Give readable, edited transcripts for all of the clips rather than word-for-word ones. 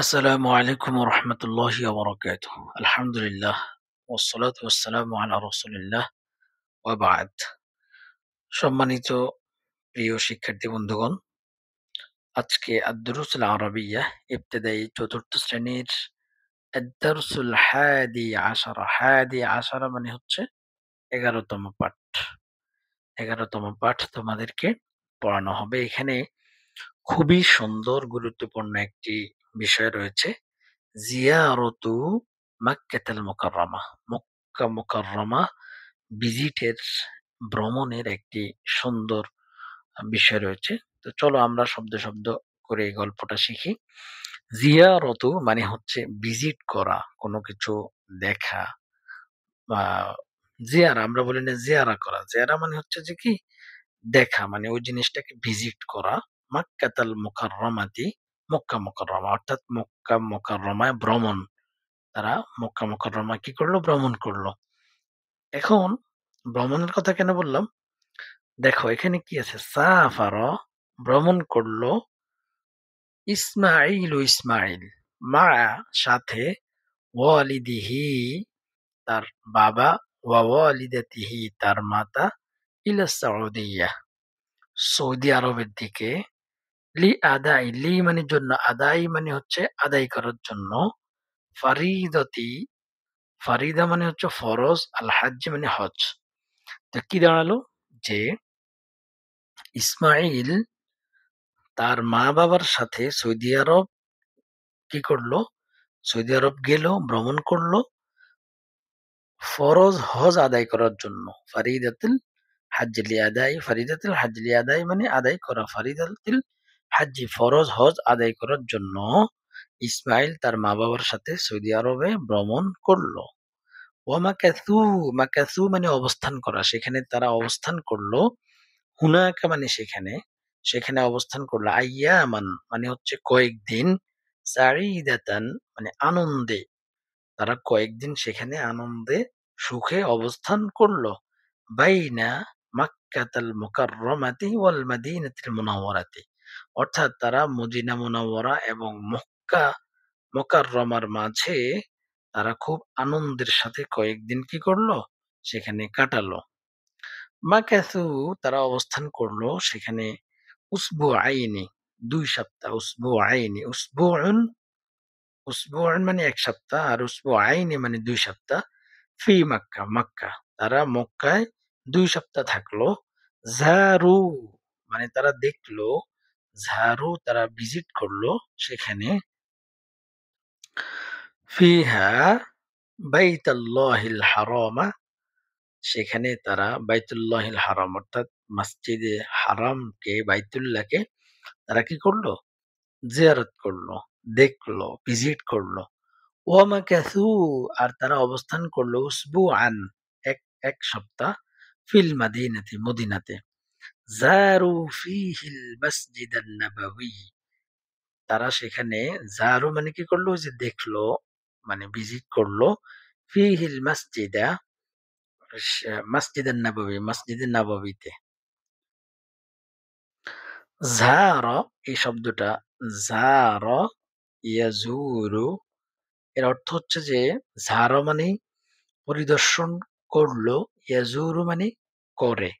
আসসালামু আলাইকুম ওরহমতুল্লাহি ওবরাকাতুহ। আলহামদুলিল্লাহ ওয়াসসালাতু ওয়াসসালামু আলা রাসূলিল্লাহ ওয়া বা'দ। সম্মানিত প্রিয় শিক্ষার্থী বন্ধুগণ, আজকে আদ-দুরুসুল আরাবিyyah ইবতেদায়ী ৪র্থ শ্রেণীর আদ-দারসুল হাদি আশারা। হাদি আশারা মানে হচ্ছে ১১তম পাঠ। ১১তম পাঠ তোমাদেরকে পড়ানো হবে। এখানে খুবই সুন্দর গুরুত্বপূর্ণ একটি বিষয় রয়েছে। জিয়ারতু মাক্কাতুল মুকাররমা। মক্কা মুকাররমা ভিজিটের ভ্রমণের একটি সুন্দর বিষয় রয়েছে। তো চলো আমরা শব্দ শব্দ করে এই গল্পটা শিখি। জিয়ারতু মানে হচ্ছে ভিজিট করা, কোনো কিছু দেখা বা জিয়ারা আমরা বলি না জিয়ারা করা। জিয়ারা মানে হচ্ছে যে কি দেখা, মানে ওই জিনিসটাকে ভিজিট করা। মাক্কাতুল মুকাররমাতি মক্কা মুকাররমা অর্থাৎ মক্কা মুকাররমায় ভ্রমণ। তারা মক্কা মুকাররমা কি করলো? ভ্রমণ করলো। এখন ভ্রমণের কথা কেন বললাম? দেখো এখানে কি আছে? সাফারা ভ্রমণ করলো, ইসমাইল মা'a সাথে, ওয়ালিদিহি তার বাবা, ওয়া ওয়ালিদাতিহি তার মাতা, ইলা সাউদিয়াহ সৌদি আরবের দিকে, লি মানে জন্য, আদাই মানে হচ্ছে আদায় করার জন্য, ফারিদতি ফারিদা মানে হচ্ছে ফরজ, আল হাজ্জ মানে হজ। তো কি দাঁড়ালো? যে ইসমাইল তার মা-বাবার সাথে সৌদি আরব কি করলো? সৌদি আরব গেল, ভ্রমণ করলো ফরজ হজ আদায় করার জন্য। ফারিদাতুল হাজ্জ লিআদাই মানে আদায় করা। ফারিদাতুল হাজ্জি ফরজ হজ আদায় করার জন্য ইসমাইল তার মা-বাবার সাথে সৌদি আরবে ভ্রমণ করলো। ওয়ামাকাসু মাকাসু মানে অবস্থান করা। সেখানে তারা অবস্থান করলো। হুনাকা মানে সেখানে, সেখানে অবস্থান করলো। আইয়ামান মানে হচ্ছে কয়েকদিন। সাঈদাতান মানে আনন্দে। তারা কয়েকদিন সেখানে আনন্দে সুখে অবস্থান করলো। বাইনা মাক্কাতাল মুকাররমাতি ওয়াল মাদিনাতিল মুনাওয়ারাতি। অর্থাৎ তারা মদিনা মুনাওয়ারা এবং মক্কা মুকাররমার মাঝে তারা খুব আনন্দের সাথে কয়েকদিন কি করলো? সেখানে কাটালো। মাকাসু তারা অবস্থান করলো সেখানে উসবুআইনি ২ সপ্তাহ। উসবুউন মানে ১ সপ্তাহ, আর উসবুআইনি মানে ২ সপ্তাহ। ফি মাক্কা মাক্কা তারা মক্কায় ২ সপ্তাহ থাকলো। জারু মানে তারা দেখলো, তারা ভিজিট করলো সেখানে। ফিহা বাইতুল্লাহিল হারামা সেখানে তারা বাইতুল্লাহিল হারাম অর্থাৎ মসজিদে হারামকে, বাইতুল্লাহকে তারা কি করলো? জিয়ারত করলো, দেখলো, ভিজিট করলো। ওয়ামাকাসু আর তারা অবস্থান করলো উসবুআন এক এক সপ্তাহ ফিল মাদিনাতি মদিনাতে। জারু ফিহিল মসজিদান নাবাবী তারা সেখানে জারু মানে কি করলো? ওই যে দেখলো, মানে ভিজিট করলো। ফিহিল মসজিদা মসজিদান নাবাবী মসজিদে নাবাবীতে। জারা এই শব্দটা জারা ইয়াজুরু এর অর্থ হচ্ছে যে জারা মানে পরিদর্শন করলো, ইয়াজুরু মানে করে।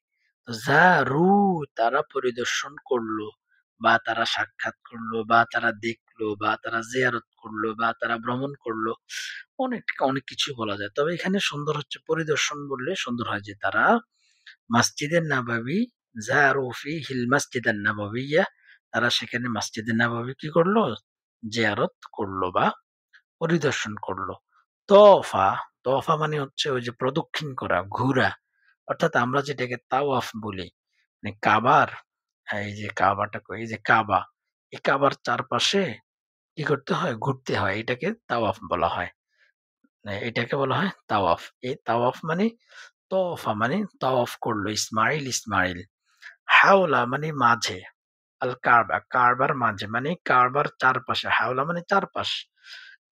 তো জারু তারা পরিদর্শন করলো বা তারা সাক্ষাৎ করলো বা তারা দেখলো বা তারা জিয়ারত করলো বা তারা ভ্রমণ করলো। অনেক কিছুই বলা যায়। তবে এখানে সুন্দর হচ্ছে পরিদর্শন বললে সুন্দর হয় যে তারা মসজিদে নাবাবী জারু ফিহিল মাসজিদান নাবাবিয়্যাহ তারা সেখানে মসজিদে নাবাবী কি করলো? জিয়ারত করলো বা পরিদর্শন করলো। তওফা, তওফা মানে হচ্ছে ওই যে প্রদক্ষিণ করা, ঘুরা। অর্থাৎ আমরা যেটাকে তাওয়াফ বলি। মানে কাবার, এই যে কাবাটা এই যে কাবা, এই কাবার চারপাশে কি করতে হয়? ঘুরতে হয়। এটাকে তাওয়াফ বলা হয়। এটাকে বলা হয় তাওয়াফ। এই তাওয়াফ মানে তওফা মানে তাওয়াফ করলো ইসমাইল। হাওলা মানে মাঝে। আল কাবা কাবার মাঝে মানে কাবার চারপাশে। হাওলা মানে চারপাশ।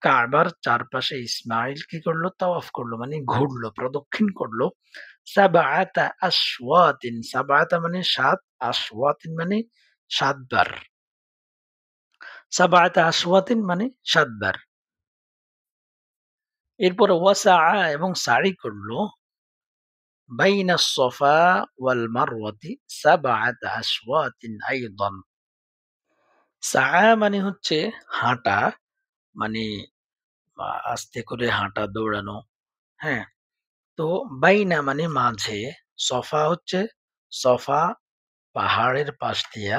কাবার চারপাশে ইসমাইল কি করলো? তাওয়াফ করলো মানে ঘুরলো, প্রদক্ষিণ করলো। সাবআতা আশওয়াতিন সাবআতা মানে ৭, আশওয়াতিন মানে ৭ বার। সাবআতা আশওয়াতিন মানে ৭ বার। এরপরে ওয়াসাআ এবং সা'i করল বাইনা সফা ওয়াল মারওয়াতি সাবআতা আশওয়াতিন আইদান। সাআ মানে হচ্ছে হাঁটা, মানে আস্তে করে হাঁটা, দৌড়ানো। হ্যাঁ? তো বাইনা মানে মাঝে, সফা হচ্ছে সফা পাহাড়ের পাশ দিয়া,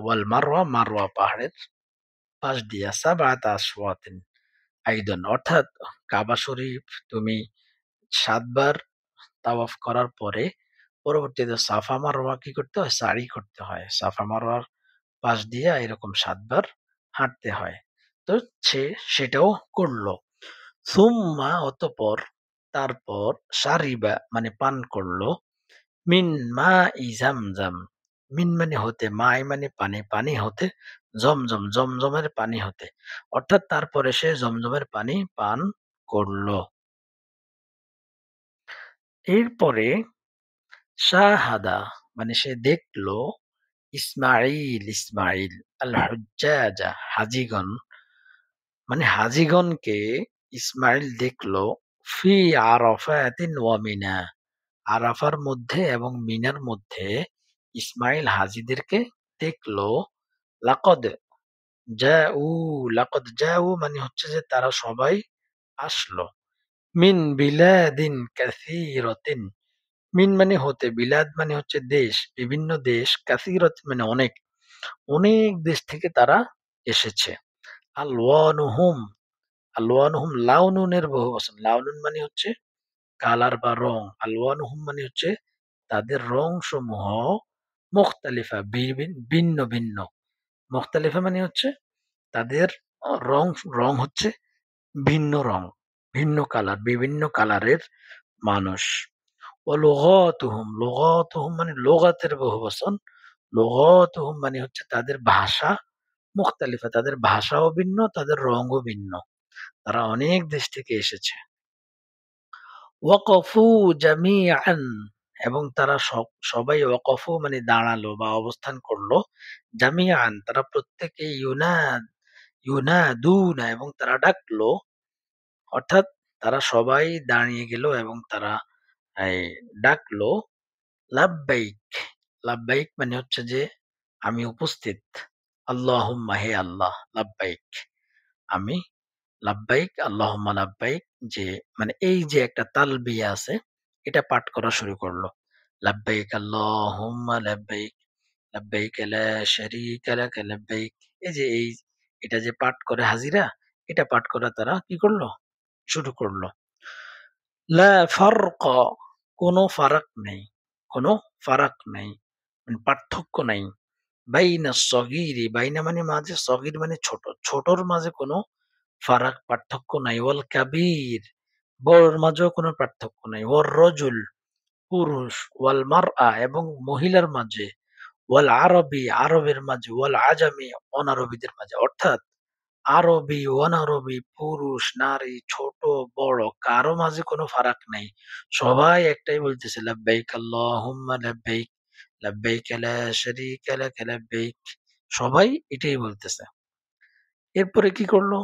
ওয়াল মারওয়া, মারওয়া পাহাড়ের পাশ দিয়া সাবআতা আশওয়াতিন আইদান, অর্থাৎ কাবা শরীফ তুমি ৭ বার তাওয়াফ করার পরে পরবর্তীতে সাফা মারওয়া কি করতে হয়? সাই করতে হয়। সাফা মারওয়ার পাশ দিয়ে এরকম ৭ বার হাঁটতে হয়। তো সে সেটাও করল। সুম্মা অতঃপর, তারপর শারিবা মানে পান করল মিন মাই জামজাম। মিন মানে হতে, মাই মানে পানি, পানি হতে, জমজম, জমজমের পানি হতে। অর্থাৎ তারপরে সে জমজমের পানি পান করল। এরপরে শাহাদা মানে সে দেখল ইসমাঈল, ইসমাঈল আল হুজ্জাজা হাজীগণ, মানে হাজীগণকে ইসমাঈল দেখল ফি আরাফাতিন ওয়া মিনা, আরাফার মধ্যে এবং মিনার মধ্যে ইসমাঈল হাজীদেরকে দেখল। লাকদ জাউ, লাকদ জাউ মানে হচ্ছে যে তারা সবাই আসলো। মিন বিলাদিন কাসীরাতিন, মিন মানে হতে, বিলাদ মানে হচ্ছে দেশ, বিভিন্ন দেশ, কাসীরাত মানে অনেক, অনেক দেশ থেকে তারা এসেছে। আলওয়ানুহুম, আলওয়ানুহুম লাউনুনের বহুবচন। লাউনুন মানে হচ্ছে কালার বা রং। আলওয়ানুহুম মানে হচ্ছে তাদের রং সমূহ মুখতালিফা ভিন্ন ভিন্ন। মুখতালিফা মানে হচ্ছে তাদের রং, রং হচ্ছে ভিন্ন রং, ভিন্ন কালার, বিভিন্ন কালারের মানুষ। ও লুগাতুহুম, লুগাতুহুম মানে লুগাতের বহুবচন। লুগাতুহুম মানে হচ্ছে তাদের ভাষা মুখতালিফা, তাদের ভাষাও ভিন্ন, তাদের রঙও ভিন্ন। তারা অনেক দেশ থেকে এসেছে। ওয়াকফু জামিআন এবং তারা সবাই ওয়াকফু মানে দাঁড়ালো বা অবস্থান করলো। জামিআন তারা প্রত্যেকে ইউনাদুনা এবং তারা ডাকলো, অর্থাৎ তারা সবাই দাঁড়িয়ে গেল এবং তারা এই ডাকলো লাব্বাইক। লাব্বাইক মানে হচ্ছে যে আমি উপস্থিত। আল্লাহুম্মা হে আল্লাহ, লাব্বাইক আমি, লাব্বাইক আল্লাহুম্মা লাব্বাইক, যে মানে এই যে একটা তালবিয়া আছে এটা পাঠ করা শুরু করলো। লাব্বাইক আল্লাহুম্মা লাব্বাইক, লাব্বাইক লা শারীকা লাক লাব্বাইক। এই যে এটা যে পাঠ করে হাজিরা, এটা পাঠ করা তারা কি করলো? শুরু করলো। লা ফারকা কোনো ফারাক নেই, কোনো ফারাক নাই, মানে পার্থক্য নাই। বাইনা সগীরি, বাইনা মানে মাঝে, সগীর মানে ছোট, ছোটর মাঝে কোনো ফারাক পার্থক্য নাই। ওয়াল কাবীর বড়র মাঝেও কোনো পার্থক্য নাই। ওয়ার রজুল পুরুষ, ওয়াল মারআ এবং মহিলার মাঝে, ওয়াল আরবি আরবের মাঝে, ওয়াল আজামি অনারবীদের মাঝে। অর্থাৎ আরবি, অনারবি, পুরুষ, নারী, ছোট, বড় কারো মাঝে কোনো ফারাক নাই। সবাই একটাই বলতেছে লাব্বাইক আল্লাহুম্মা লাব্বাইক, লাব্বাইক লা শারীকা লাক লাব্বাইক। সবাই এটাই বলতেছে। এরপরে কি করলো?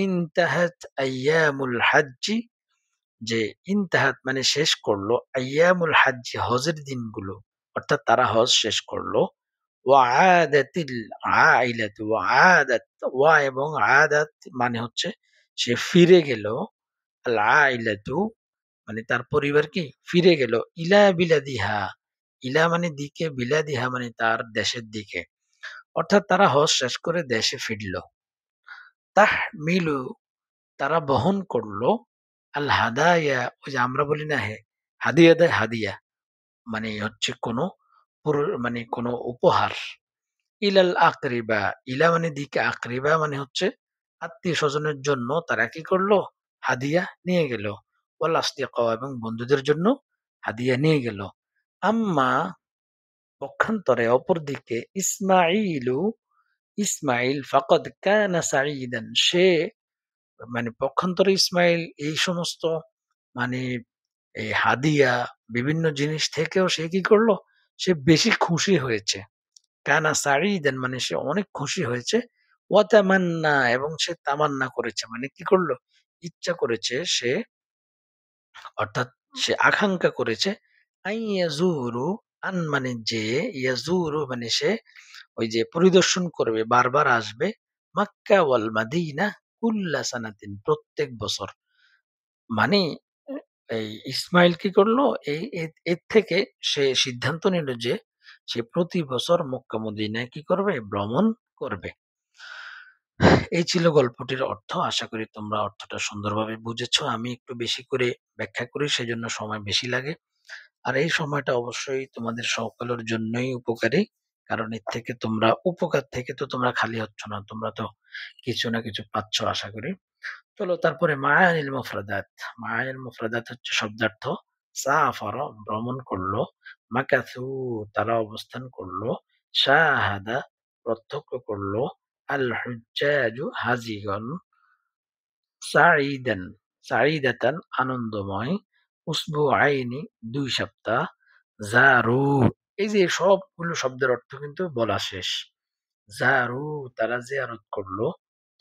ইনতাহাত আইয়ামুল হাজ্জি, যে ইনতাহাত মানে শেষ করলো, আইয়ামুল হাজ্জি হজের দিনগুলো, অর্থাৎ তারা হজ শেষ করলো। ওয়া আদাতিল আইলাতু, ওয়া আদাত, ওয়া এবং আদাত মানে হচ্ছে সে ফিরে গেল। আল আইলাতু মানে তার পরিবার কি ফিরে গেল। ইলা বিলাদিহা, ইলা মানে দিকে, বিলাদিহা মানে তার দেশের দিকে। অর্থাৎ তারা হজ শেষ করে দেশে ফিরল। তাহমিলু তারা বহন করলো আল হাদায়া, ওই যে আমরা বলি না হে হাদিয়া দেয়, হাদিয়া মানে হচ্ছে কোনো মানে কোনো উপহার। ইলাল আকরিবা, ইলা মানে দিকে, আকরিবা মানে হচ্ছে আত্মীয়-স্বজনের জন্য তারা কি করলো? হাদিয়া নিয়ে গেল। ওয়াল আসদিকা এবং বন্ধুদের জন্য হাদিয়া নিয়ে গেল। আম্মা পক্ষান্তরে অপরদিকে ইসমাঈলু, ইসমাঈল ফাকাদ কানা সাঈদান সে, মানে পক্ষান্তরে ইসমাঈল এই সমস্ত মানে এই হাদিয়া বিভিন্ন জিনিস থেকেও সে কি করলো? সে বেশি খুশি হয়েছে। কানা সাঈদান মানে সে অনেক খুশি হয়েছে। ওয়া তামান্না এবং সে তামান্না করেছে। মানে কি করল? ইচ্ছা করেছে সে অর্থাৎ সে আকাঙ্ক্ষা করেছে ইয়াজুরু মানে যে ইয়াজুরু মানে সে ওই যে পরিদর্শন করবে, বারবার আসবে মক্কা ওয়াল মাদিনা কুল্লা সানাতিন প্রত্যেক বছর। মানে এ এই ইসমাইল কি করলো? এর থেকে সে সিদ্ধান্ত নিল যে সে প্রতি বছর মক্কা মদিনায় কি করবে? ভ্রমণ করবে। এই ছিল গল্পটির অর্থ। আশা করি তোমরা অর্থটা সুন্দরভাবে বুঝেছো। আমি একটু বেশি করে ব্যাখ্যা করি সেজন্য সময় বেশি লাগে। আর এই সময়টা অবশ্যই তোমাদের সকলের জন্যই উপকারী। কারণ এর থেকে তোমরা উপকার থেকে তো তোমরা খালি হচ্ছ না। তোমরা তো কিছু না কিছু পাচ্ছ আশা করি। চলো তারপরে মায়ানিল মুফরাদাত। মায়ানিল মুফরাদাত হচ্ছে শব্দার্থ। সাফারা ভ্রমণ করলো, মাকাসু তারা অবস্থান করলো, শাহাদা প্রত্যক্ষ করলো, আল হুজ্জাজু হাজিগণ, সাঈদান সাঈদাতান আনন্দময়, উসবুআইনি ২ সপ্তাহ, জারু এই যে সবগুলো শব্দের অর্থ কিন্তু বলা শেষ। জারু তারা জিয়ারত করলো,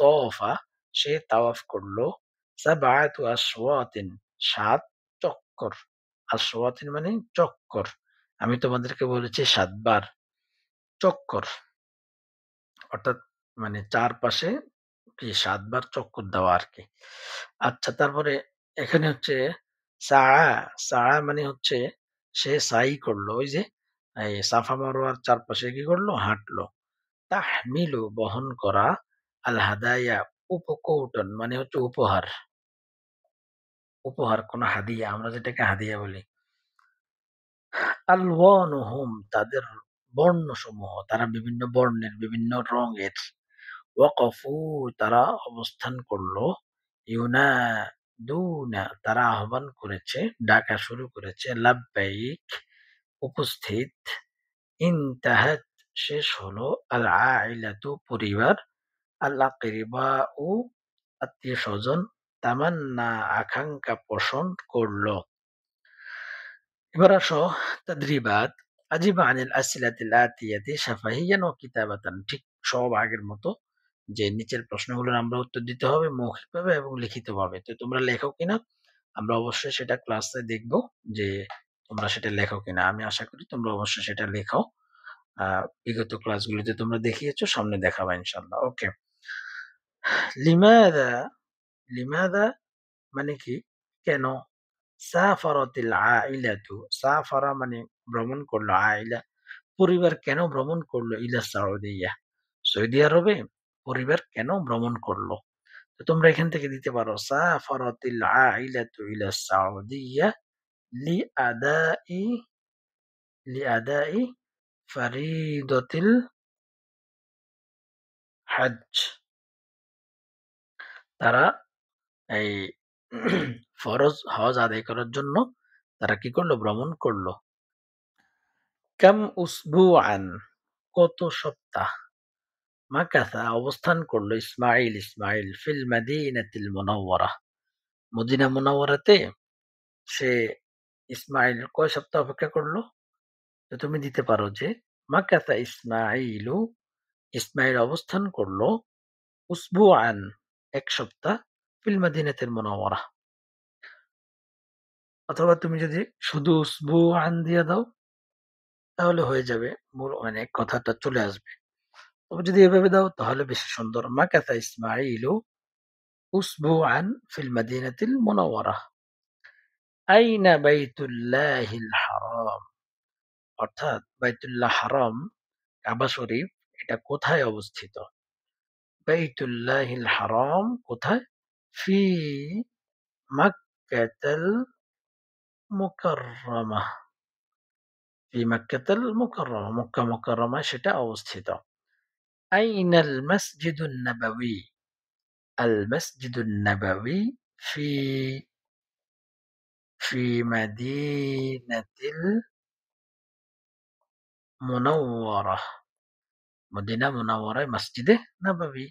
তওফা সে তাওয়াফ করলো, সাবআতু আশওয়াতিন ৭ চক্কর। আশওয়াতিন মানে চক্কর। আমি তোমাদেরকে বলেছি ৭ বার চক্কর। অর্থাৎ মানে চারপাশে কি ৭ বার চক্কর দেওয়া আরকি। আচ্ছা তারপরে এখানে হচ্ছে সাআ, সাআ মানে হচ্ছে সে সাই করলো। ওই যে এই সাফা মারওয়ার চারপাশে কি করলো? হাঁটলো। তাহমিলু বহন করা, আল হাদায়া উপকৌটন মানে হচ্ছে উপহার। উপহার কোন হাদিয়া আমরা যেটাকে হাদিয়া বলি। আলওয়ানুহুম তাদের বর্ণসমূহ, তারা বিভিন্ন বর্ণের, বিভিন্ন রঙের। ওয়াকফু তারা অবস্থান করলো। ইউনাদুনা তারা আহ্বান করেছে, ডাকা শুরু করেছে। লাব্বাইক উপস্থিত। ইনতাহাত শেষ হলো। আল আইলাতু পরিবার। আল আকরিবাউ আত্মীয়স্বজন। তামান্না আকাঙ্ক্ষা পোষণ করলো। এবার আসো তাদরিবাত। আজিব আনিল আসিলাতিল আতিয়াতি শাফাহিয়ান ওয়া কিতাবাতান। ঠিক সব আগের মতো যে নিচের প্রশ্নগুলোর আমরা উত্তর দিতে হবে মৌখিকভাবে এবং লিখিতভাবে। তো তোমরা লেখো কিনা আমরা অবশ্যই সেটা ক্লাসে দেখব যে তোমরা সেটা লেখো কিনা। আমি আশা করি তোমরা অবশ্যই সেটা লেখো। বিগত ক্লাসগুলিতে তোমরা দেখিয়েছো, সামনে দেখাবা ইনশাআল্লাহ। ওকে। লিমাযা, লিমাযা মানে কি? কেন? সাফারাতিল আইলাতু, সাফারা মানে ভ্রমণ করলো, আইলা পরিবার কেন ভ্রমণ করলো? ইলা সাউদিয়া সৌদি আরবে পরিবার কেন ভ্রমণ করলো? তো তোমরা এখান থেকে দিতে পারো সাফারাতিল আইলাতু ইলা সাউদিয়া লিআদাই লিআদাই ফারিদাতিল হজ্জ। তারা এই ফরজ হজ আদায় করার জন্য তারা কি করলো? ভ্রমণ করলো। কাম উসবুআন কত সপ্তাহ? মাকাসা অবস্থান করলো ইসমাইল, ইসমাইল ফিল মাদিনাতিল মুনাওয়ারাহ মদিনা মুনাওয়ারাতে সে ইসমাইল কয় সপ্তাহ অপেক্ষা করলো? তো তুমি দিতে পারো যে মাকাসা ইসমাইলু ইসমাইল অবস্থান করলো উসবুআন ১ সপ্তাহ ফিল মাদিনাতিল মুনাওয়ারাহ। অথবা তুমি যদি শুধু উসবুআন দিয়ে দাও তাহলে হয়ে যাবে। মূল মানে কথাটা চলে আসবে। তবে যদি এভাবে দাও তাহলে বেশি সুন্দর। মাকাসা ইসমাইলু উসবুআন ফিল মাদিনাতিল মুনাওয়ারাহ। আইনা বাইতুল্লাহিল হারাম অর্থাৎ বাইতুল্লাহ হারাম কাবা শরীফ এটা কোথায় অবস্থিত? বাইতুল্লাহিল হারাম কোথায়? ফি মাক্কাতাল মুকাররমাহ। ফি মাক্কাতাল মুকাররমাহ মক্কা মুকাররমায় সেটা অবস্থিত। আইনাল মসজিদুন নাবাবী? আল মসজিদুন নাবাবী ফি ফি মাদিনাতিল মুনাওয়ারাহ মদিনা মুনাওয়ারায় মসজিদে নববী।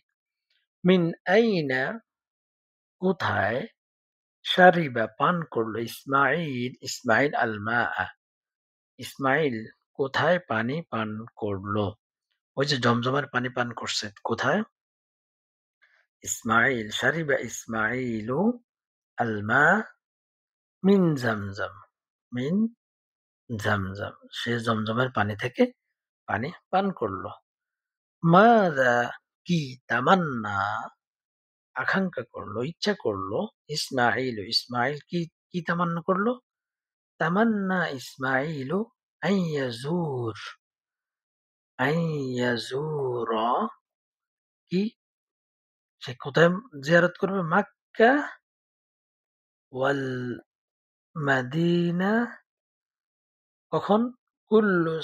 মিন আইনা কোথায়? শারিবা পান করলো ইসমাঈল, ইসমাঈল আল মাআ ইসমাঈল কোথায় পানি পান করলো? ওই যে জমজমের পানি পান করছে কোথায়? ইসমাঈল শারিবা ইসমাঈলু আল মা মিন জামজাম। মিন জামজাম। সে জমজমের পানি থেকে পানি পান করল। মাযা কি তামান্না আকাঙ্ক্ষা করলো, ইচ্ছা করলো ইসমাঈল, ইসমাঈল কি তামান্না করলো? তামান্না ইসমাঈলু আইয়াজুর আইয়াজুরা কি সে কোথায় জিয়ারত করবে? মক্কা ওয়াল মাদিনা কখন? কুল্লু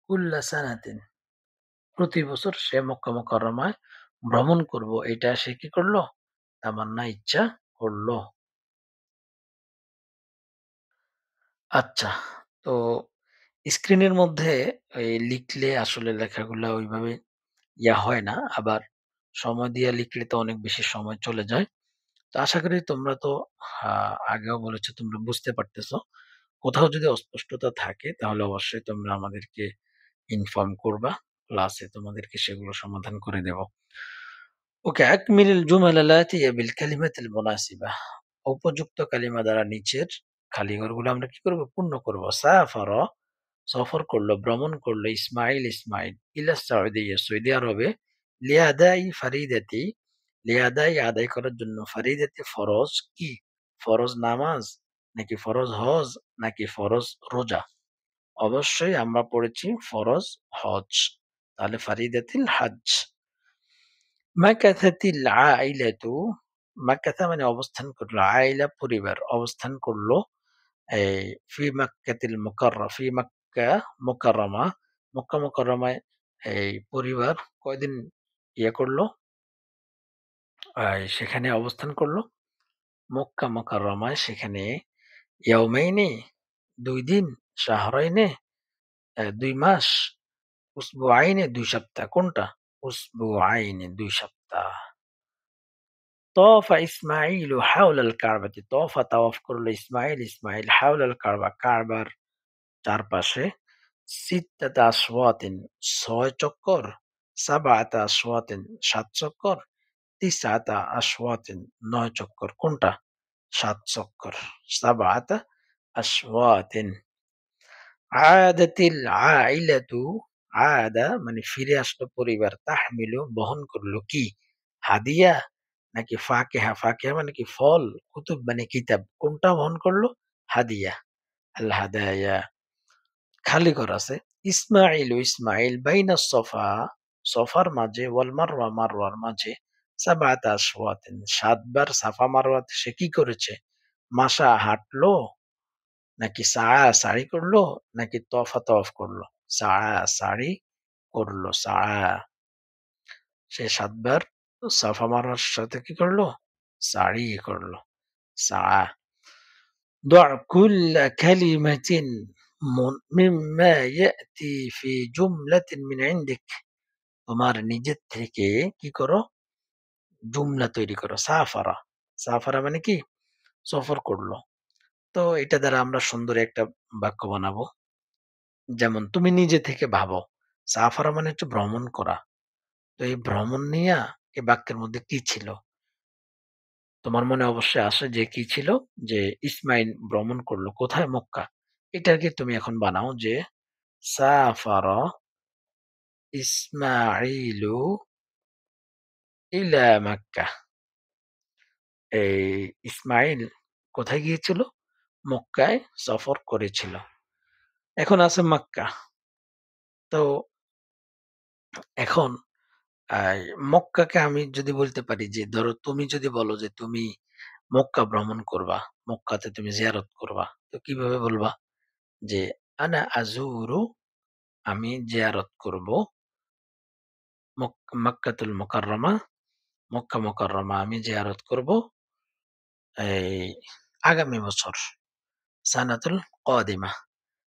কুল্লা সানাতিন প্রতি বছর সে মক্কা মুকাররমায় ভ্রমণ করব। এটা সে কি করলো? তামান্না ইচ্ছা করলো। আচ্ছা, তো স্ক্রিনের মধ্যে লিখলে আসলে লেখাগুলা ওইভাবে হয় না। আবার সময় দিয়ে লিখলে তো অনেক বেশি সময় চলে যায়। তো আশা করি তোমরা তো আগেও বলেছ তোমরা বুঝতে পারতেছো। কোথাও যদি অস্পষ্টতা থাকে তাহলে অবশ্যই তোমরা আমাদেরকে ইনফর্ম করবা। ক্লাসে তোমাদেরকে সেগুলো সমাধান করে দেব। ওকে, আকমিলিল জুমালাল আতিয়া বিল কালিমাতিল মুনাসিবাহ। উপযুক্ত কালিমা দ্বারা নিচের খালি ঘরগুলো আমরা কি করব? পূর্ণ করব। সাফারা সফর করলো, ভ্রমণ করলো ইসমাঈল ইলা সাউদিয়া সৌদি আরবে লিয়াদাই ফারিদাতি লিয়াদাই আদায় করার জন্য ফারিদাতি ফরজ কি? ফরজ নামাজ নাকি ফরজ হজ নাকি ফরজ রোজা? অবশ্যই আমরা পড়েছি ফরজ হজ। তাহলে ফারিদাতিল হজ। মাকাথাতিল আইলাতু মাকাথা মানে অবস্থান করলো, আইলা পরিবার অবস্থান করলো এই ফি মাক্কা মুকাররমা মক্কা মুকাররমায় এই পরিবার কয়দিন করলো? সেখানে অবস্থান করলো মক্কা মুকাররমায় সেখানে ইয়াউমাইনি ২ দিন, শাহরাইনে ২ মাস, উসবুআইনে ২ সপ্তাহ। কোনটা? উসবুআইনে ২ সপ্তাহ। তফা ইসমাঈলু হাওলাল কাবাতি তফা তাওয়াফ করলো ইসমাঈল হাওলাল কাবা কাবার চারপাশে সিত্তাতা আশওয়াতিন ৬ চক্কর, সাবআতা আশওয়াতিন ৭ চক্কর, তিসআতা আশওয়াতিন ৯ চক্কর। কোনটা? ৭ চক্কর। সাবআতা আশওয়াতিন। আদাতিল আইলাতু আদা মানে ফিরে আসলো পরিবার। তাহমিলু বহন করলো কি? হাদিয়া নাকি ফাকিহা? ফাকিহা মানে কি ফল, কুতুব মানে কিতাব। কোনটা বহন করলো? হাদিয়া। আল হাদায়া। খালি ঘর আছে। ইসমাঈল বাইনা সফা সফার মাঝে ওয়াল মারওয়া মারওয়ার মাঝে সাবআতা আশওয়াতিন ৭ বার সাফা মারওয়াতে সে কি করেছে? মাশা হাঁটলো নাকি সাড়ি করলো নাকি তফা তওয়াফ করলো? সাড়ি করলো। সে ৭ বার সাফা মারওয়ার সাথে কি করলো? সাড়ি করলো। সা ضع كل كلمة مما يأتي في جملة من عندك তোমার নিজের থেকে কি করো? জুমলা তৈরি করো। সাফারা মানে কি? সফর করলো। তো এটা দ্বারা আমরা সুন্দর একটা বাক্য বানাবো। যেমন তুমি নিজে থেকে ভাবো। সাফারা মানে হচ্ছে ভ্রমণ করা। তো এই ভ্রমণ নিয়া এই বাক্যের মধ্যে কি ছিল? তোমার মনে অবশ্যই আসে যে কি ছিল? যে ইসমাইল ভ্রমণ করলো। কোথায়? মক্কা। এটাকে তুমি এখন বানাও যে সাফারা ইসমাঈলু ইলা মাক্কাহ। এই ইসমাইল কোথায় গিয়েছিল? মক্কায় সফর করেছিল। এখন আছে মক্কা। তো এখন মক্কাকে আমি যদি বলতে পারি যে ধরো তুমি যদি বলো যে তুমি মক্কা ভ্রমণ করবা, মক্কাতে তুমি জিয়ারত করবা। তো কিভাবে বলবা? যে আনা আজুরু আমি জিয়ারত করব মক্কাতুল মুকাররমা মক্কা মুকাররমা আমি জিয়ারত করব এই আগামী বছর। সানাতুল কাদিমা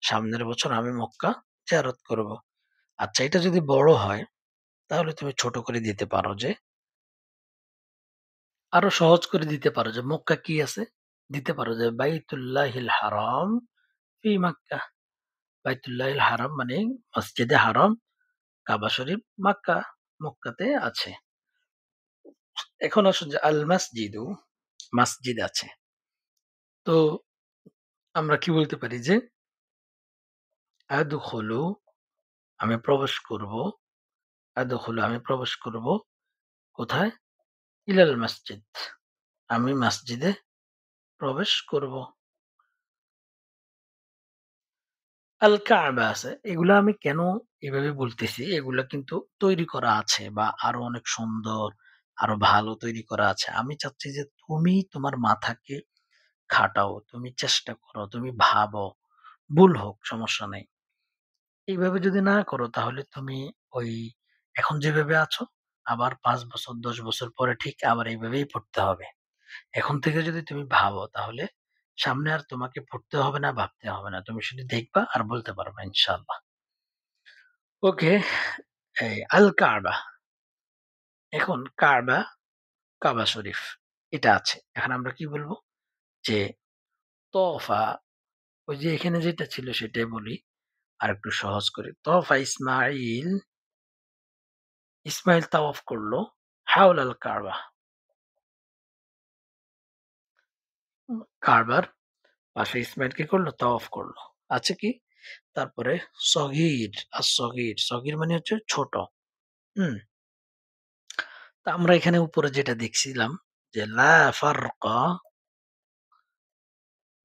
সামনের বছর আমি মক্কা জিয়ারত করব। আচ্ছা, এটা যদি বড় হয় তাহলে তুমি ছোট করে দিতে পারো যে আরো সহজ করে দিতে পারো যে মক্কা কি আছে? দিতে পারো যে বাইতুল্লাহিল হারাম ফি মক্কা। বাইতুল্লাহিল হারাম মানে মসজিদে হারাম কাবা শরীফ মক্কাতে আছে। এখন আসুন যে আল মাসজিদু, মসজিদ আছে। তো আমরা কি বলতে পারি যে আদখুলু আমি প্রবেশ করব, আদখুলু আমি প্রবেশ করব কোথায়? ইলাল মসজিদ আমি মসজিদে প্রবেশ করব। আল কাবা আছে। এগুলা আমি কেন এভাবে বলতেছি, এগুলা কিন্তু তৈরি করা আছে বা আরো অনেক সুন্দর, আরো ভালো তৈরি করা আছে। আমি চাচ্ছি যে তুমি তোমার মাথাকে খাটাও, তুমি চেষ্টা করো, তুমি ভাবো। ভুল হোক সমস্যা নাই। এইভাবে যদি না করো তাহলে তুমি ওই এখন যেভাবে আছো আবার ৫ বছর ১০ বছর পরে ঠিক আবার এইভাবেই পড়তে হবে। এখন থেকে যদি তুমি ভাবো তাহলে সামনে আর তোমাকে পড়তে হবে না, ভাবতে হবে না। তুমি শুধু দেখবা আর বলতে পারবা ইনশাআল্লাহ। ওকে, এই আল কাবা। এখন কাবা শরীফ এটা আছে। এখন আমরা কি বলবো? যে তফা ওই যে এখানে যেটা ছিল সেটাই বলি। আরেকটু সহজ করে। তফা ইসমাইল তাওয়াফ করল হাওল আল কাবা। কাবার পাশে ইসমাইল কি করলো? তাওয়াফ করলো। আছে কি? তারপরে সগীর, সগীর, সগীর মানে হচ্ছে ছোট। হুম? তো আমরা এখানে উপরে যেটা দেখছিলাম যে লা ফারকা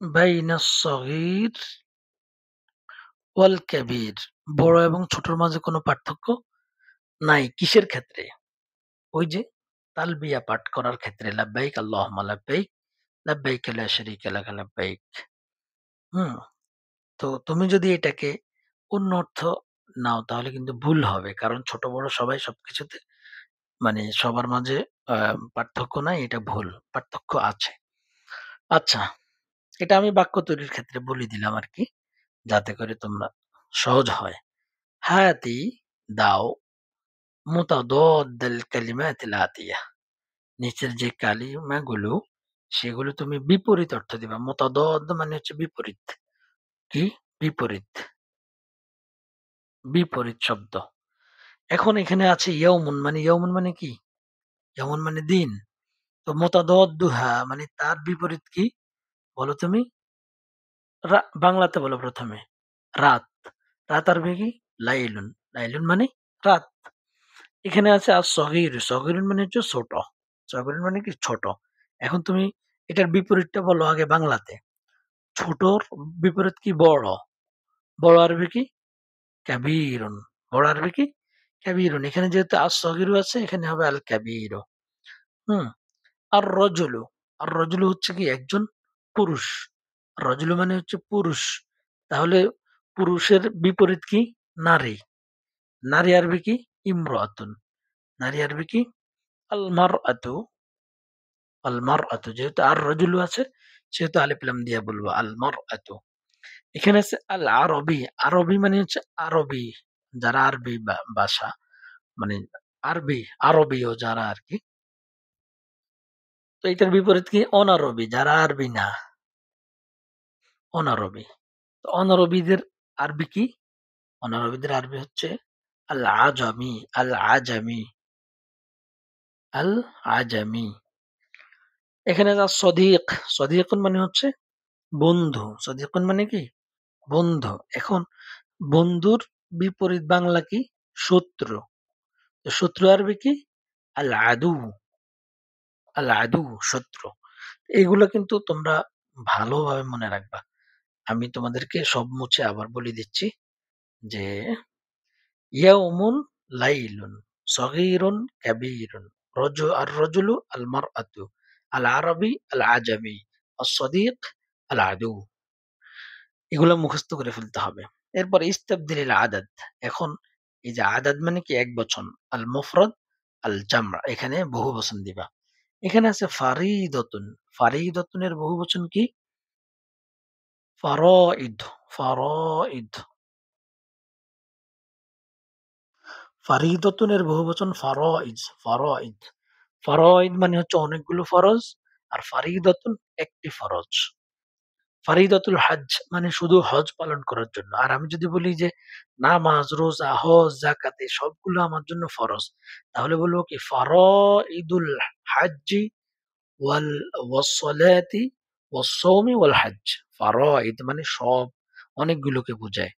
বাইনা সগীর ওয়াল কাবীর। বড় এবং ছোটর মাঝে কোনো পার্থক্য নাই। কিসের ক্ষেত্রে? ওই যে তালবিয়া পাঠ করার ক্ষেত্রে লাব্বাইক আল্লাহুম্মা লাব্বাইক, লাব্বাইক লা শারীকা লাকা লাব্বাইক। হুম? তো তুমি যদি এটাকে অন্য অর্থ নাও তাহলে কিন্তু ভুল হবে। কারণ ছোট বড় সবাই সবকিছুতে মানে সবার মাঝে আ পার্থক্য নাই, এটা ভুল। পার্থক্য আছে। আচ্ছা, এটা আমি বাক্য তৈরির ক্ষেত্রে বলে দিলাম আরকি। যাতে করে তোমরা সহজ হয়। হাতি দাও মুতাদাদ্দাল কালিমাতিল আতিয়া। নিচের যে কালিমাগুলো সেগুলো তুমি বিপরীত অর্থ দিবা। মুতাদাদ মানে হচ্ছে বিপরীত। কি? বিপরীত। বিপরীত শব্দ। এখন এখানে আছে ইয়াউমুন মানে কি? ইয়াউমুন মানে দিন। তো মুতাদাদ্দুহা মানে তার বিপরীত কি? বলো তুমি? বাংলাতে বলো ১ম এ। রাত। রাত আরবি কি? লাইলুন। লাইলুন মানে রাত। এখানে আছে সগীর। সগীরুন মানে হচ্ছে ছোট। সগীরুন মানে কি? ছোট। এখন তুমি এটার বিপরীতটা বলো আগে বাংলাতে। ছোটর বিপরীত কি? বড়। বড় আরবি কি? কাবীরুন। বড় আরবি কি? কাবীরুন। এখানে যেহেতু সগীরু আছে এখানে হবে আল কাবীরু। হুম? আর-রজুলু। আর-রজুলু হচ্ছে কি? একজন পুরুষ। রজুলু মানে হচ্ছে পুরুষ। তাহলে পুরুষের বিপরীত কি? নারী। নারী আরবি কি? ইমরাতুন। নারী আরবি কি? আল-মারআতু। আল-মারআতু যেহেতু আর-রজুলু আছে সেহেতু আলিফ লাম দিয়ে বলবো আল-মারআতু। এখানে আছে আল-আরবি। আরবি মানে হচ্ছে আরবি। যারা আরবি ভাষা মানে আরবি, আরবীয় যারা আরকি। তো এটার বিপরীত কি? অনারবি। যারা আরবি না, অনারবি। তো অনারবিদের আরবি কি? অনারবিদের আরবি হচ্ছে আল-আজামি, আল-আজামি, আল-আজামি। এখানে সদীক, সদীকুন মানে হচ্ছে বন্ধু। সদীকুন মানে কি? বন্ধু। এখন বন্ধুর বিপরীত বাংলা কি? শত্রু। তো শত্রু আরবি কি? আল-আদু, আল-আদু শত্রু। এগুলো কিন্তু তোমরা ভালোভাবে মনে রাখবা। আমি তোমাদেরকে সব মুছে আবার বলে দিচ্ছি যে ইয়াউমুন লাইলুন সগীরুন কাবীরুন আর-রজুলু আল-মারআতু আল-আরবি আল-আজামি আস-সদীক আল-আদু। এগুলা মুখস্থ করে ফেলতে হবে। এরপর ইস্তাবদিলিল আদাদ। এখন এই যে আদাদ মানে কি? একবচন। আল-মুফরাদ আল-জামع এখানে বহুবচন দিবা। এখানে আছে ফারিদাতুন। ফারিদাতুনের বহুবচন কি? ফারাইদ, ফারাইদ। ফারিদাতুনের বহুবচন ফারাইজ, ফারাইদ। ফরয়েদ মানে হচ্ছে অনেকগুলো ফরজ। আর ফারিদাতুন একটি ফরজ। ফারিদাতুল হজ মানে শুধু হজ পালন করার জন্য। আর আমি যদি বলি যে নামাজ, রোজা, হজ, যাকাত এই সবগুলো আমার জন্য ফরজ। তাহলে বলব কি ফারাইদুল হাজ্জি ওয়াল ওয়াসসালাতি ওয়াস-সাওমি ওয়াল হজ। ফারাইদ মানে সব অনেকগুলোকে বোঝায়।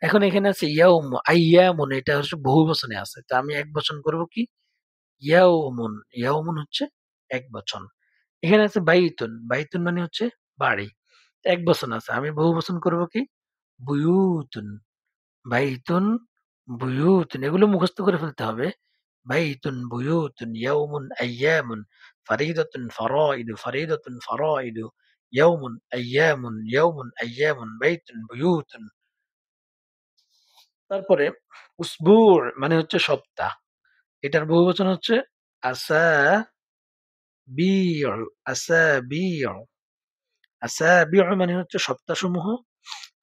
এখন এখানে আছে ইয়াউম, আইয়ামুন এটা হচ্ছে বহুবচনে আছে। তো আমি একবচন করব কি ইয়াউমুন, ইয়াউমুন হচ্ছে একবচন। এখানে আছে বাইতুন, বাইতুন মানে হচ্ছে বাড়ি। একবচন আছে। আমি বহুবচন করব কি বুয়ুতুন, বাইতুন, বুয়ুতুন এগুলো মুখস্থ করে ফেলতে হবে। বাইতুন, বুয়ুতুন, ইয়াউমুন, আইয়ামুন, ফারিদাতুন, ফারাইদু, ফারিদাতুন, ফারাইদু, ইয়াউমুন, আইয়ামুন, ইয়াউমুন, আইয়ামুন, বাইতুন, বুয়ুতুন। তারপরে উসবু' মানে হচ্ছে সপ্তাহ। এটার বহুবচন হচ্ছে আসাবি'উ, আসাবি'উ। আসাবি'উ মানে হচ্ছে সপ্তাহসমূহ।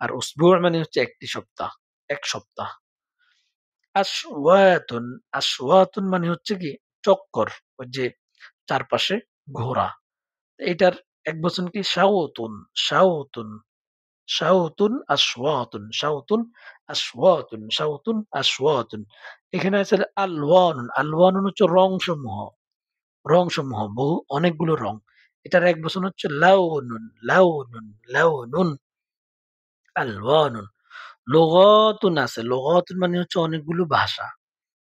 আর উসবু' মানে হচ্ছে একটি সপ্তাহ, এক সপ্তাহ। আশওয়াতুন, আশওয়াতুন মানে হচ্ছে কি চক্কর, ওই যে চারপাশে ঘোরা। এটার একবচন কি শাওতুন, শাওতুন, শাওতুন, আশওয়াতুন, শাওতুন, আশওয়াতুন, শাওতুন, আশওয়াতুন। এখানে আছে আলওয়ানুন, আলওয়ানুন হচ্ছে রংসমূহ, রংসমূহ বহু অনেকগুলো রং। এটার একবচন হচ্ছে লাউনুন, লাউনুন, লাউনুন, আলওয়ানুন। লুগাতুন আছে, লুগাতুন মানে হচ্ছে অনেকগুলো ভাষা।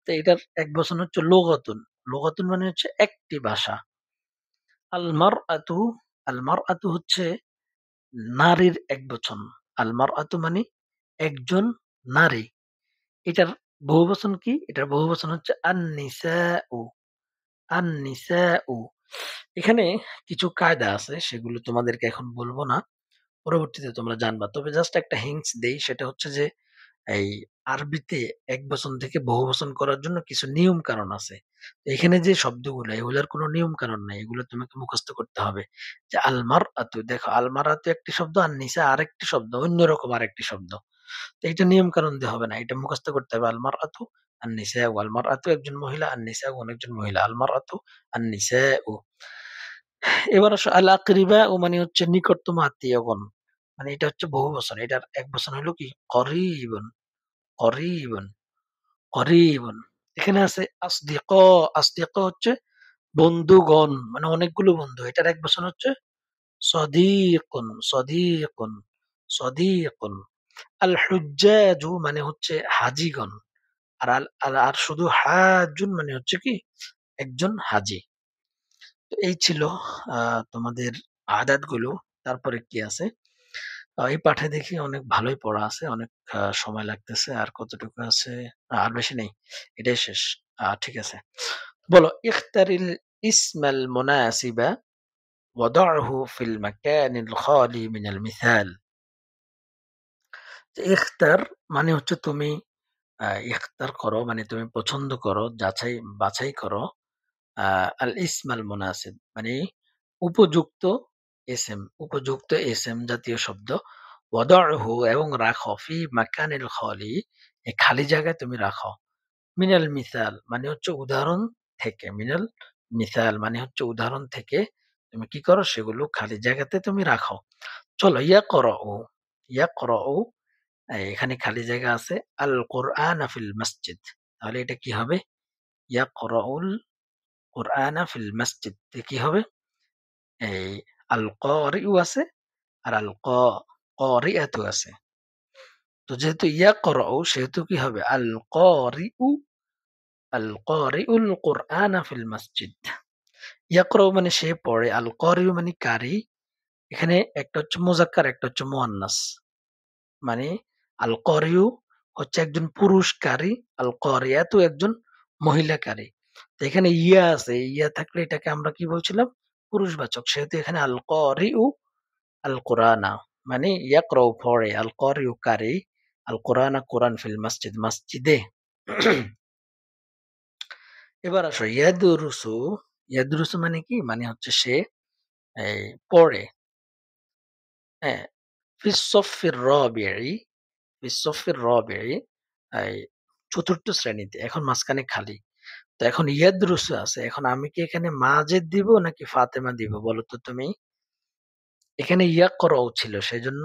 তো এটার একবচন হচ্ছে লুগাতুন, লুগাতুন মানে হচ্ছে একটি ভাষা। আল মারআতু, আল মারআতু হচ্ছে নারীর একবচন। আল মারআতু মানে একজন নারী। এটার বহুবচন কি? এটার বহুবচন হচ্ছে আন-নিসাউ, আন-নিসাউ। এখানে কিছু কায়দা আছে সেগুলো তোমাদেরকে এখন বলবো না। পরবর্তীতে তোমরা জানবা। তবে জাস্ট একটা হিন্টস দেই সেটা হচ্ছে যে এই আরবিতে একবচন থেকে বহুবচন করার জন্য কিছু নিয়ম কানুন আছে। এখানে যে শব্দগুলো এগুলার কোনো নিয়ম কানুন নাই। এগুলো তোমাকে মুখস্থ করতে হবে। যে আল মারআতু দেখো আল মারআতু একটি শব্দ আর নিসা আরেকটি শব্দ, অন্যরকম আরেকটি শব্দ। তো এটা নিয়ম কানুন দিয়ে হবে না। এটা মুখস্থ করতে হবে। আল মারআতু আন-নিসাউ, আল মারআতু একজন মহিলা, আন-নিসাউ অনেকজন মহিলা। আল মারআতু আন-নিসাউ। এবার আসো আল আকরিবাউ মানে হচ্ছে নিকটতম আত্মীয়গণ। মানে এটা হচ্ছে বহুবচন। এটার একবচন হলো কি করিবুন, করিবুন, করিবুন। এখানে আছে আসদিকা, আসদিকা হচ্ছে বন্ধুগণ মানে অনেকগুলো বন্ধু। এটার একবচন হচ্ছে সদীকুন, সদীকুন, সদীকুন। আল হুজ্জাজু মানে হচ্ছে হাজিগণ। আর শুধু হাজুন মানে হচ্ছে কি একজন হাজি। তো এই ছিল তোমাদের আদাত গুলো। তারপরে কি আছে? এই পাঠে দেখি অনেক ভালোই পড়া আছে। অনেক সময় লাগতেছে। আর কতটুকু আছে? আর বেশি নেই। এটাই শেষ। ঠিক আছে। বলো ইখতারিল ইসমাল মুনাসিবা ওয়াদা'হু ফিল মাকানিল খালি মিনাল মিসাল। ইখতার মানে হচ্ছে তুমি ইখতার করো মানে তুমি পছন্দ করো, বাছাই করো আল ইসমাল মুনাসিব মানে উপযুক্ত এসএম, উপযুক্ত এসএম জাতীয় শব্দ। ওয়াদা'হু এবং রাখো ফি মাকানিল খালি এই খালি জায়গায় তুমি রাখো। মিনাল মিসাল মানে হচ্ছে উদাহরণ থেকে। মিনাল মিসাল মানে হচ্ছে উদাহরণ থেকে তুমি কি করো সেগুলো খালি জায়গাতে তুমি রাখো। চলো ইয়াকরাউ, ইয়াকরাউ এখানে খালি জায়গা আছে আল কুরআন ফিল মসজিদ। তাহলে এটা কি হবে? ইয়াকরাউল কুরআনা ফিল মসজিদ কি হবে? এই আল কারিউ আছে আর কারিআতু আছে। তো যেহেতু ইয়াকরাউ সেহেতু কি হবে? আল কারিউল কুরআনা ফিল মসজিদ। ইয়াকরাউ মানে সে পড়ে, আল কারিউ মানে কারি। এখানে একটা হচ্ছে মুযাক্কার একটা হচ্ছে মুয়ান্নাস। মানে আল কারিউ হচ্ছে একজন পুরুষ কারি, আল কারিয়াতু একজন মহিলা কারি। তো এখানে ইয়া আছে, ইয়া থাকলে এটাকে আমরা কি বলছিলাম? পুরুষবাচক। সেহেতু এখানে আল কারিউ আল কুরআনা মানে ইয়াকরাউ পড়ে, আল কারিউ কারি, আল কুরআনা কুরআন ফিল মসজিদ মসজিদে। এবার আসো ইয়াদুরুসু, ইয়াদুরুসু মানে কি? মানে হচ্ছে সে এই পড়ে। হ্যাঁ? ফিস-সফফির রাবিঈ, ফিস-সফফির রাবিঈ এই ৪র্থ শ্রেণীতে। এখন মাঝখানে খালি। তো এখন ইয়াদরুসু আছে। এখন আমি কি এখানে মাজেদ দিব নাকি ফাতেমা দিব বলো তো তুমি? এখানে ইয়াকরাউ ছিল সেজন্য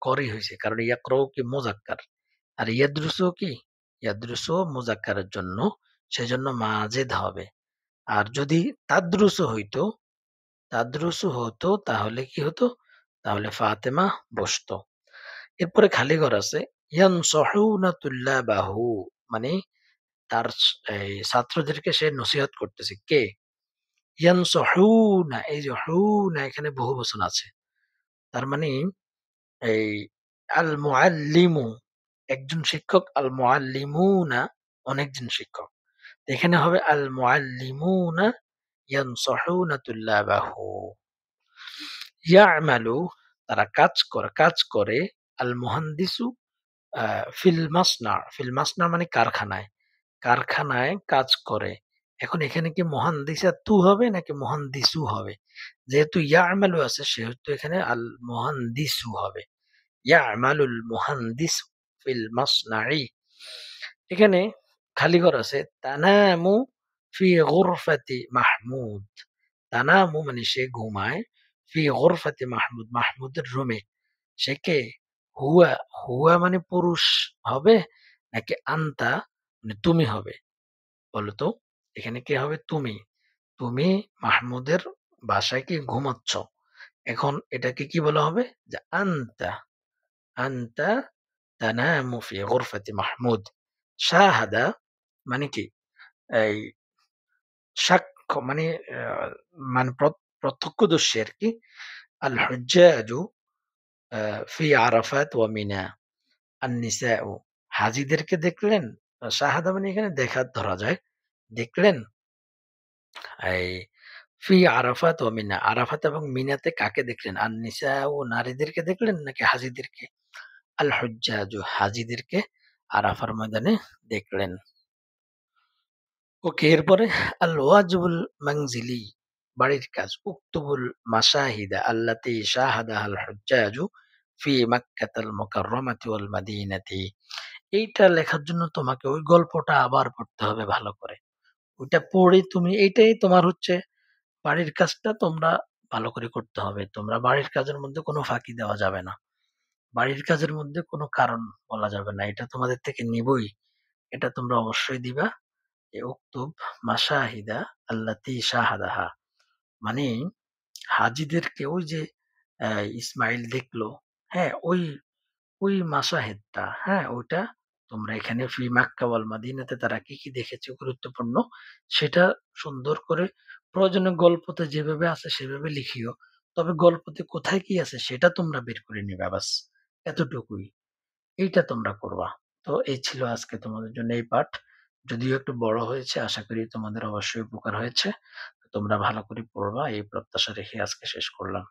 করি হইছে। কারণ ইয়াকরাউ কি মুযাক্কার। আর ইয়াদরুসু কি? ইয়াদরুসু মুযাক্কারের জন্য সেজন্য মাজেদ হবে। আর যদি তাদরুসু হতো তাহলে কি হতো? তাহলে ফাতেমা বসতো। এরপরে খালি ঘর আছে ইয়ানসাহুনা তুল্লাবাহু মানে তার এই ছাত্রদেরকে সে নসিহত করতেছে। কে? ইয়ানসাহুনা এই যে হুনা এখানে বহুবচন আছে। তার মানে এই আল মুআল্লিমু একজন শিক্ষক, আল মুআল্লিমুনা অনেকজন শিক্ষক। এখানে হবে আল মুআল্লিমুনা ইয়ানসাহুনা তুল্লাবাহু। ইয়া'মালু তারা কাজ করে আল মুহান্দিসু আ ফিল মাসনা মানে কারখানায়। কারখানায় কাজ করে। এখন এখানে কি মুহান্দিসাতু হবে নাকি মুহান্দিসু হবে? যেহেতু ইয়া'মালু আছে সেহেতু এখানে আল মুহান্দিসু হবে। ইয়া'মালুল মুহান্দিসু ফিল মাসনা'i এখানে খালি ঘর আছে তানামু ফি গুরফাতি মাহমুদ। তানামু মানে সে ঘুমায় ফি গুরফাতি মাহমুদ, মাহমুদের রুমে। সে কে? হুয়া, হুয়া মানে পুরুষ হবে নাকি আনতা মানে তুমি হবে? বলো তো? এখানে কে হবে? তুমি। তুমি মাহমুদের বাসায় কি ঘুমাচ্ছ? এখন এটাকে কি বলা হবে? যে আনতা, আনতা তানামু ফি গুরফাতি মাহমুদ। শাহাদা মানে কি? এই সাক্ষ্য মানে আ মানে প্রত্যক্ষদর্শী আরকি। আল হুজ্জাজু আ ফি আরাফাত ওয়া মিনা। আন-নিসাউ হাজীদেরকে দেখলেন। শাহাদা মানে এখানে দেখা ধরা যায়। দেখলেন এই ফি আরাফাত ওয়া মিনা। আরাফাত এবং মিনাতে কাকে দেখলেন? আন-নিসাউ নারীদেরকে দেখলেন নাকি হাজীদেরকে? আল হুজ্জাজু হাজীদেরকে আরাফার ময়দানে দেখলেন। ওকে এরপরে আল ওয়াজিবুল মানজিলি বাড়ির কাজ। উক্তুবুল মাশাহিদা আল্লাতী শাহাদাহাল হুজ্জাজু ফি মাক্কাতাল মুকাররমাতি ওয়াল মাদিনাতি। এইটা লেখার জন্য তোমাকে ওই গল্পটা আবার পড়তে হবে ভালো করে। ওইটা পড়ে তুমি এইটাই তোমার হচ্ছে বাড়ির কাজটা তোমরা ভালো করে করতে হবে। তোমরা বাড়ির কাজের মধ্যে কোনো ফাঁকি দেওয়া যাবে না। বাড়ির কাজের মধ্যে কোনো কারণ বলা যাবে না। এটা তোমাদের থেকে নিবই। এটা তোমরা অবশ্যই দিবা। যে উক্তুব মাশাহিদা আল্লাতী শাহাদাহা মানে হাজীদেরকে ওই যে ইসমাইল দেখলো, হ্যাঁ? ওই মাশাহেদটা, হ্যাঁ? ওইটা তোমরা এখানে ফি মাক্কা ওয়াল মাদিনাতে তারা কি, কি দেখেছে গুরুত্বপূর্ণ সেটা সুন্দর করে প্রয়োজনে গল্পতে যেভাবে আছে সেভাবে লিখিও। তবে গল্পতে কোথায় কি আছে সেটা তোমরা বের করে নিবা বাস। এতটুকুই। এইটা তোমরা করবা। তো এই ছিল আজকে তোমাদের জন্য এই পাঠ। যদিও একটু বড় হয়েছে, আশা করি তোমাদের অবশ্যই উপকার হয়েছে। তোমরা ভালো করে পড়বা এই প্রত্যাশা রেখে আজকে শেষ করলাম।